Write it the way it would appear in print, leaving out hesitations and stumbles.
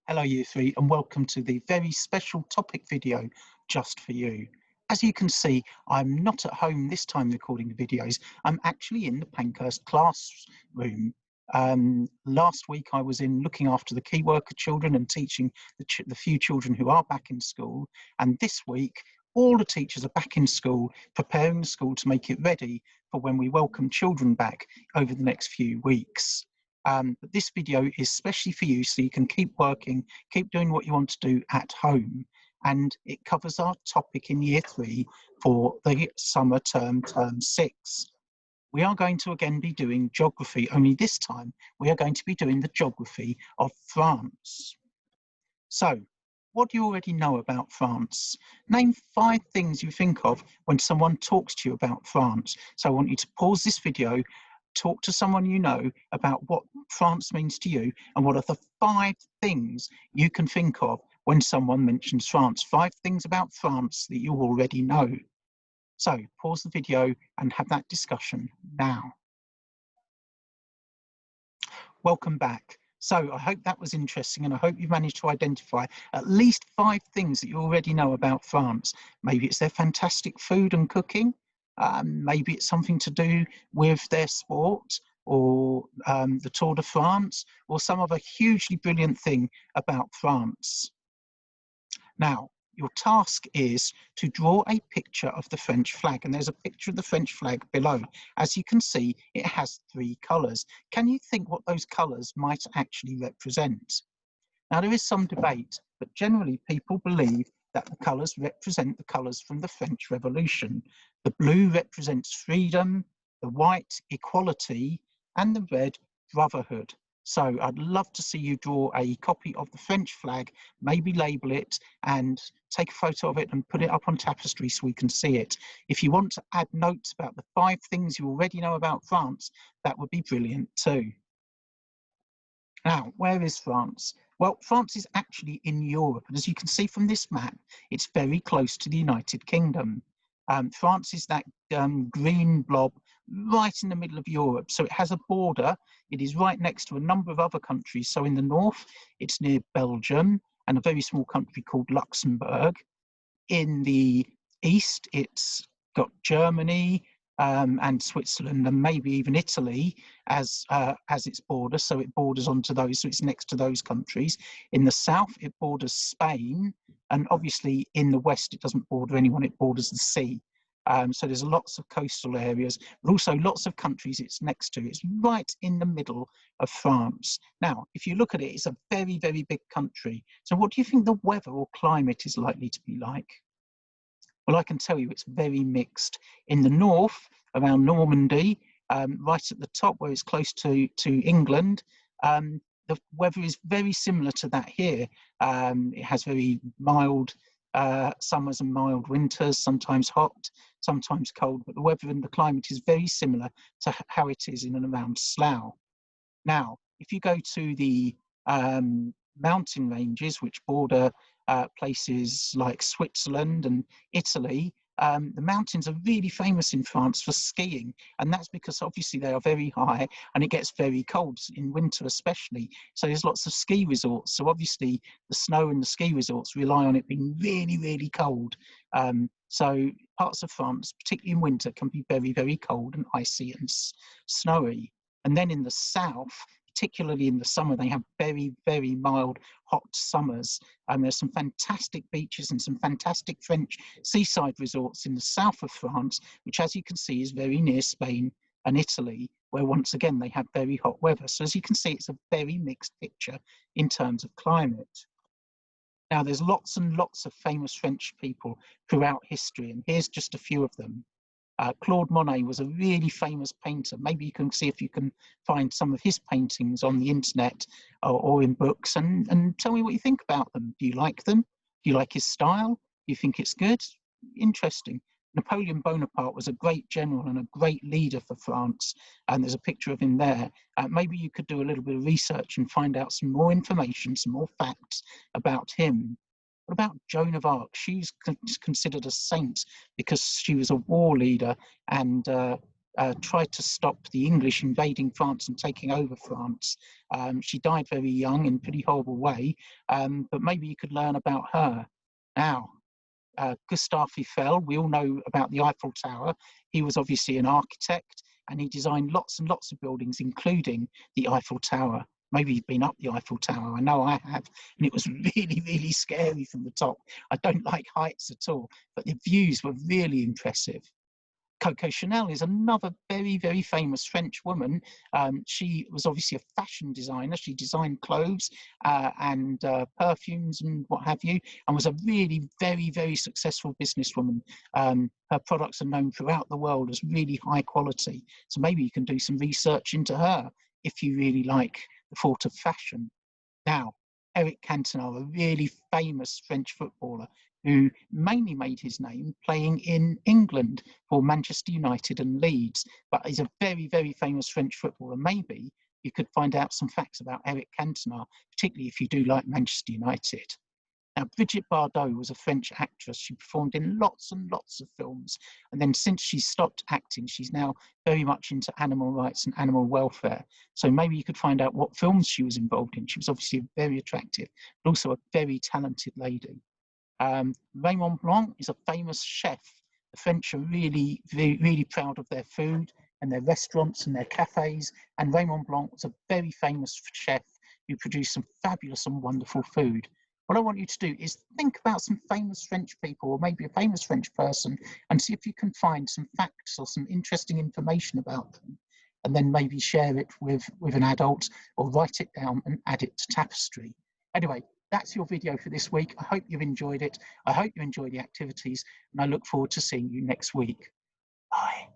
Hello Year 3 and welcome to the very special topic video just for you. As you can see, I'm not at home this time recording the videos. I'm actually in the Pankhurst classroom. Last week I was in looking after the key worker children and teaching the few children who are back in school, and this week all the teachers are back in school preparing the school to make it ready for when we welcome children back over the next few weeks. But this video is especially for you so you can keep working, keep doing what you want to do at home. And it covers our topic in Year 3 for the summer term, term 6. We are going to again be doing geography, only this time we are going to be doing the geography of France. So, what do you already know about France? Name 5 things you think of when someone talks to you about France. So I want you to pause this video, talk to someone you know about what France means to you, and what are the 5 things you can think of when someone mentions France. 5 things about France that you already know. So pause the video and have that discussion now. Welcome back. So I hope that was interesting, and I hope you managed to identify at least 5 things that you already know about France. Maybe it's their fantastic food and cooking. Maybe it's something to do with their sport, or the Tour de France, or some other hugely brilliant thing about France. Now, your task is to draw a picture of the French flag, and there's a picture of the French flag below. As you can see, it has 3 colours. Can you think what those colours might actually represent? Now, there is some debate, but generally people believe that the colours represent the colours from the French Revolution. The blue represents freedom, the white equality, and the red brotherhood. So I'd love to see you draw a copy of the French flag, maybe label it and take a photo of it and put it up on tapestry so we can see it. If you want to add notes about the 5 things you already know about France, that would be brilliant too. Now, where is France? Well, France is actually in Europe, and as you can see from this map, it's very close to the United Kingdom. France is that green blob right in the middle of Europe, so it has a border. It is right next to a number of other countries. So in the north, it's near Belgium and a very small country called Luxembourg. In the east, it's got Germany, and Switzerland, and maybe even Italy as its border, so it borders onto those, so it's next to those countries. In the south, it borders Spain, and obviously in the west, it doesn't border anyone, it borders the sea. So there's lots of coastal areas, but also lots of countries it's next to. It's right in the middle of France. Now, if you look at it, it's a very, very big country. So what do you think the weather or climate is likely to be like? Well, I can tell you it's very mixed. In the north, around Normandy, right at the top where it's close to England, the weather is very similar to that here. It has very mild summers and mild winters, sometimes hot, sometimes cold, but the weather and the climate is very similar to how it is in and around Slough. Now, if you go to the mountain ranges, which border places like Switzerland and Italy, the mountains are really famous in France for skiing, and that's because obviously they are very high and it gets very cold in winter especially, so there's lots of ski resorts. So obviously the snow and the ski resorts rely on it being really, really cold. So parts of France, particularly in winter, can be very, very cold and icy and snowy. And then in the south, particularly in the summer, they have very, very mild, hot summers. And there's some fantastic beaches and some fantastic French seaside resorts in the south of France, which, as you can see, is very near Spain and Italy, where once again they have very hot weather. So as you can see, it's a very mixed picture in terms of climate. Now, there's lots and lots of famous French people throughout history, and here's just a few of them. Claude Monet was a really famous painter. Maybe you can see if you can find some of his paintings on the internet or in books, and tell me what you think about them. Do you like them? Do you like his style? Do you think it's good? Interesting. Napoleon Bonaparte was a great general and a great leader for France, and there's a picture of him there. Maybe you could do a little bit of research and find out some more information, some more facts about him. What about Joan of Arc? She's considered a saint because she was a war leader and tried to stop the English invading France and taking over France. She died very young in a pretty horrible way, but maybe you could learn about her. Now, Gustave Eiffel, we all know about the Eiffel Tower. He was obviously an architect, and he designed lots and lots of buildings, including the Eiffel Tower. Maybe you've been up the Eiffel Tower. I know I have, and it was really, really scary from the top. I don't like heights at all, but the views were really impressive. Coco Chanel is another very, very famous French woman. She was obviously a fashion designer. She designed clothes and perfumes and what have you, and was a really very, very successful businesswoman. Her products are known throughout the world as really high quality. So maybe you can do some research into her if you really like the thought of fashion. Now, Eric Cantona, a really famous French footballer who mainly made his name playing in England for Manchester United and Leeds, but is a very, very famous French footballer. Maybe you could find out some facts about Eric Cantona, particularly if you do like Manchester United. Now, Brigitte Bardot was a French actress. She performed in lots and lots of films. And then since she stopped acting, she's now very much into animal rights and animal welfare. So maybe you could find out what films she was involved in. She was obviously very attractive, but also a very talented lady. Raymond Blanc is a famous chef. The French are really, really proud of their food and their restaurants and their cafes. And Raymond Blanc was a very famous chef who produced some fabulous and wonderful food. What I want you to do is think about some famous French people, or maybe a famous French person, and see if you can find some facts or some interesting information about them, and then maybe share it with an adult, or write it down and add it to Tapestry. Anyway, that's your video for this week. I hope you've enjoyed it. I hope you enjoy the activities, and I look forward to seeing you next week. Bye.